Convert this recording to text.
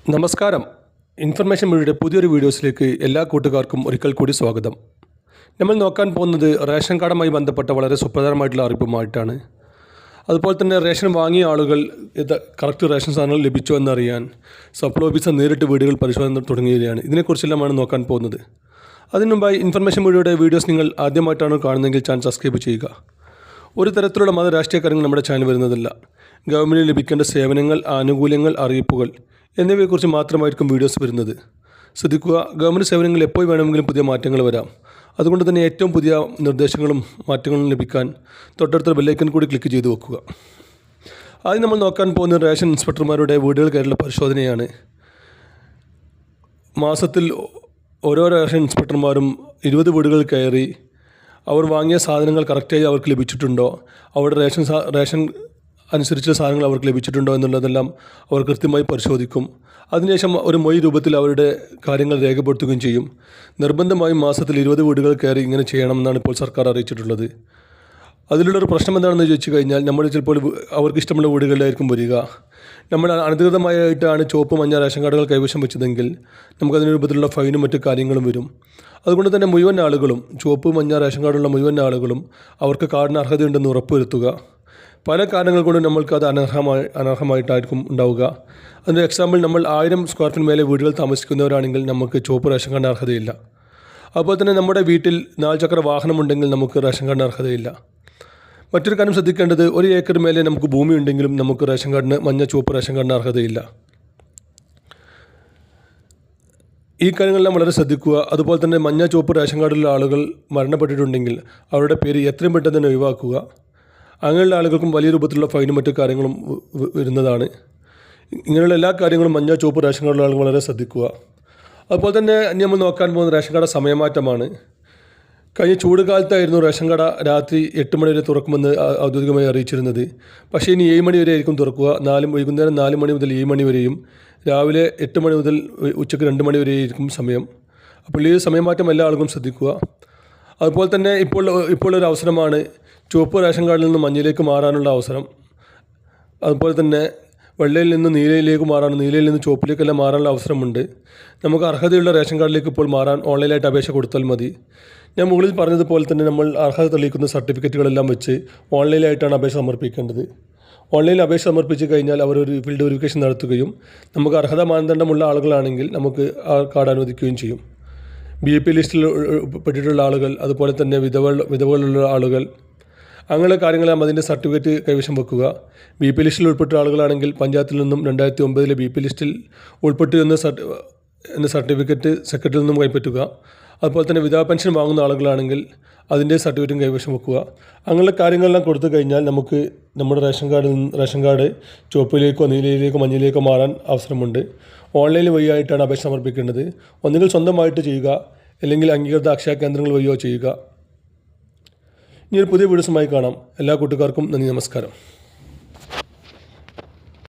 നമസ്കാരം. ഇൻഫർമേഷൻ മീഡിയയുടെ പുതിയൊരു വീഡിയോസിലേക്ക് എല്ലാ കൂട്ടുകാർക്കും ഒരിക്കൽ കൂടി സ്വാഗതം. നമ്മൾ നോക്കാൻ പോകുന്നത് റേഷൻ കാർഡുമായി ബന്ധപ്പെട്ട വളരെ സുപ്രധാനമായിട്ടുള്ള അറിയിപ്പുമായിട്ടാണ്. അതുപോലെ തന്നെ റേഷൻ വാങ്ങിയ ആളുകൾ കറക്റ്റ് റേഷൻ സാധനങ്ങൾ ലഭിച്ചോ എന്നറിയാൻ സപ്ലൈ ഓഫീസർ നേരിട്ട് വീടുകൾ പരിശോധന തുടങ്ങിയവയാണ്. ഇതിനെക്കുറിച്ചെല്ലാമാണ് നോക്കാൻ പോകുന്നത്. അതിനു മുമ്പായി ഇൻഫർമേഷൻ മീഡിയയുടെ വീഡിയോസ് നിങ്ങൾ ആദ്യമായിട്ടാണ് കാണുന്നതെങ്കിൽ ചാനൽ സബ്സ്ക്രൈബ് ചെയ്യുക. ഒരു തരത്തിലുള്ള മത രാഷ്ട്രീയ കാര്യങ്ങൾ നമ്മുടെ ചാനൽ വരുന്നതല്ല. ഗവൺമെൻറ്റിന് ലഭിക്കേണ്ട സേവനങ്ങൾ, ആനുകൂല്യങ്ങൾ, അറിയിപ്പുകൾ എന്നിവയെക്കുറിച്ച് മാത്രമായിരിക്കും വീഡിയോസ് വരുന്നത്. ശ്രദ്ധിക്കുക, ഗവൺമെൻറ് സേവനങ്ങൾ എപ്പോൾ വേണമെങ്കിലും പുതിയ മാറ്റങ്ങൾ വരാം. അതുകൊണ്ട് തന്നെ ഏറ്റവും പുതിയ നിർദ്ദേശങ്ങളും മാറ്റങ്ങളും ലഭിക്കാൻ തൊട്ടടുത്ത ബെല്ലൈക്കൺ കൂടി ക്ലിക്ക് ചെയ്ത് വെക്കുക. ആദ്യം നമ്മൾ നോക്കാൻ പോകുന്ന റേഷൻ ഇൻസ്പെക്ടർമാരുടെ വീടുകൾ കയറിയുള്ള പരിശോധനയാണ്. മാസത്തിൽ ഓരോ റേഷൻ ഇൻസ്പെക്ടർമാരും 20 വീടുകൾ കയറി അവർ വാങ്ങിയ സാധനങ്ങൾ കറക്റ്റായി അവർക്ക് ലഭിച്ചിട്ടുണ്ടോ, അവരുടെ റേഷൻ അനുസരിച്ച് സാധനങ്ങൾ അവർക്ക് ലഭിച്ചിട്ടുണ്ടോ എന്നുള്ളതെല്ലാം അവർ കൃത്യമായി പരിശോധിക്കും. അതിനുശേഷം ഒരു മൊഴി രൂപത്തിൽ അവരുടെ കാര്യങ്ങൾ രേഖപ്പെടുത്തുകയും ചെയ്യും. നിർബന്ധമായും മാസത്തിൽ 20 വീടുകൾ കയറി ഇങ്ങനെ ചെയ്യണമെന്നാണ് ഇപ്പോൾ സർക്കാർ അറിയിച്ചിട്ടുള്ളത്. അതിലുള്ളൊരു പ്രശ്നം എന്താണെന്ന് ചോദിച്ചു കഴിഞ്ഞാൽ, നമ്മൾ ചിലപ്പോൾ അവർക്ക് ഇഷ്ടമുള്ള വീടുകളിലായിരിക്കും വരിക. നമ്മൾ അനധികൃതമായിട്ടാണ് ചുവപ്പ് മഞ്ഞ റേഷൻ കാർഡുകൾ കൈവശം വെച്ചതെങ്കിൽ നമുക്കതിന് രൂപത്തിലുള്ള ഫൈനും മറ്റു കാര്യങ്ങളും വരും. അതുകൊണ്ട് തന്നെ മുഴുവൻ ആളുകളും, ചുവപ്പ് മഞ്ഞ റേഷൻ കാർഡുള്ള മുഴുവൻ ആളുകളും അവർക്ക് കാർഡിന് അർഹതയുണ്ടെന്ന് ഉറപ്പുവരുത്തുക. പല കാരണങ്ങൾ കൊണ്ടും നമ്മൾക്ക് അത് അനർഹമായിട്ടായിരിക്കും ഉണ്ടാവുക. അതിൻ്റെ എക്സാമ്പിൾ, നമ്മൾ 1000 സ്ക്വയർ ഫീറ്റ് മേലെ വീടുകൾ താമസിക്കുന്നവരാണെങ്കിൽ നമുക്ക് ചുവപ്പ് റേഷൻ കാർഡിന് അർഹതയില്ല. അതുപോലെ തന്നെ നമ്മുടെ വീട്ടിൽ 4 ചക്ര വാഹനമുണ്ടെങ്കിൽ നമുക്ക് റേഷൻ കാർഡിന് അർഹതയില്ല. മറ്റൊരു കാര്യം ശ്രദ്ധിക്കേണ്ടത്, 1 ഏക്കർ മേലെ നമുക്ക് ഭൂമി ഉണ്ടെങ്കിലും നമുക്ക് റേഷൻ കാർഡിന് മഞ്ഞ ചുവപ്പ് റേഷൻ കാർഡിന് അർഹതയില്ല. ഈ കാര്യങ്ങളെല്ലാം വളരെ ശ്രദ്ധിക്കുക. അതുപോലെ തന്നെ മഞ്ഞ ചുവപ്പ് റേഷൻ കാർഡിലുള്ള ആളുകൾ മരണപ്പെട്ടിട്ടുണ്ടെങ്കിൽ അവരുടെ പേര് എത്രയും പെട്ടെന്ന് തന്നെ ഒഴിവാക്കുക. അങ്ങനെയുള്ള ആളുകൾക്കും വലിയ രൂപത്തിലുള്ള ഫൈനും മറ്റു കാര്യങ്ങളും വരുന്നതാണ്. ഇങ്ങനെയുള്ള എല്ലാ കാര്യങ്ങളും മഞ്ഞ ചുവപ്പ് റേഷൻ കാർഡിലുള്ള ആളുകൾ വളരെ ശ്രദ്ധിക്കുക. അതുപോലെ തന്നെ നമ്മൾ നോക്കാൻ പോകുന്ന റേഷൻ കട സമയമാറ്റമാണ്. കഴിഞ്ഞ ചൂട് കാലത്തായിരുന്നു റേഷൻ കട രാത്രി 8 മണി വരെ തുറക്കുമെന്ന് ഔദ്യോഗികമായി അറിയിച്ചിരുന്നത്. പക്ഷേ ഇനി 7 മണി വരെ ആയിരിക്കും തുറക്കുക. വൈകുന്നേരം 4 മണി മുതൽ 7 മണി വരെയും രാവിലെ 8 മണി മുതൽ ഉച്ചയ്ക്ക് 2 മണി വരെ ആയിരിക്കും സമയം. അപ്പോൾ ഈ സമയമാറ്റം എല്ലാ ആളുകളും ശ്രദ്ധിക്കുക. അതുപോലെ തന്നെ ഇപ്പോൾ ഒരു അവസരമാണ് ചുവപ്പ് റേഷൻ കാർഡിൽ നിന്ന് മഞ്ഞയിലേക്ക് മാറാനുള്ള അവസരം. അതുപോലെ തന്നെ വെള്ളയിൽ നിന്ന് നീലയിലേക്ക് മാറാനും നീലയിൽ നിന്ന് ചുവപ്പിലേക്കെല്ലാം മാറാനുള്ള അവസരമുണ്ട്. നമുക്ക് അർഹതയുള്ള റേഷൻ കാർഡിലേക്ക് ഇപ്പോൾ മാറാൻ ഓൺലൈനായിട്ട് അപേക്ഷ കൊടുത്താൽ മതി. ഞാൻ മുകളിൽ പറഞ്ഞതുപോലെ തന്നെ നമ്മൾ അർഹത തെളിയിക്കുന്ന സർട്ടിഫിക്കറ്റുകളെല്ലാം വെച്ച് ഓൺലൈനായിട്ടാണ് അപേക്ഷ സമർപ്പിക്കേണ്ടത്. ഓൺലൈനിൽ അപേക്ഷ സമർപ്പിച്ച് കഴിഞ്ഞാൽ അവർ ഒരു ഫീൽഡ് വെരിഫിക്കേഷൻ നടത്തുകയും നമുക്ക് അർഹത മാനദണ്ഡമുള്ള ആളുകളാണെങ്കിൽ നമുക്ക് ആ കാർഡ് അനുവദിക്കുകയും ചെയ്യും. BIP ലിസ്റ്റിൽ പെട്ടിട്ടുള്ള ആളുകൾ, അതുപോലെ തന്നെ വിധവകളുള്ള ആളുകൾ, അങ്ങനെ കാര്യങ്ങളെല്ലാം അതിൻ്റെ സർട്ടിഫിക്കറ്റ് കൈവശം വെക്കുക. BP ലിസ്റ്റിൽ ഉൾപ്പെട്ട ആളുകളാണെങ്കിൽ പഞ്ചായത്തിൽ നിന്നും 2009 BP ലിസ്റ്റിൽ ഉൾപ്പെട്ടു എന്ന സർട്ടിഫിക്കറ്റ് സെക്രട്ടറിയിൽ നിന്നും കൈപ്പറ്റുക. അതുപോലെ തന്നെ വിധവാ പെൻഷൻ വാങ്ങുന്ന ആളുകളാണെങ്കിൽ അതിൻ്റെ സർട്ടിഫിക്കറ്റും കൈവശം വെക്കുക. അങ്ങനെയുള്ള കാര്യങ്ങളെല്ലാം കൊടുത്തു കഴിഞ്ഞാൽ നമുക്ക് നമ്മുടെ റേഷൻ കാർഡ് ചുവപ്പിലേക്കോ നീലയിലേക്കോ മഞ്ഞയിലേക്കോ മാറാൻ അവസരമുണ്ട്. ഓൺലൈൻ വഴിയായിട്ടാണ് അപേക്ഷ സമർപ്പിക്കേണ്ടത്. ഒന്നുകിൽ സ്വന്തമായിട്ട് ചെയ്യുക, അല്ലെങ്കിൽ അംഗീകൃത അക്ഷയ കേന്ദ്രങ്ങൾ വഴിയോ ചെയ്യുക. ഇനി ഒരു പുതിയ വീഡിയോസുമായി കാണാം. എല്ലാ കൂട്ടുകാർക്കും നന്ദി, നമസ്കാരം.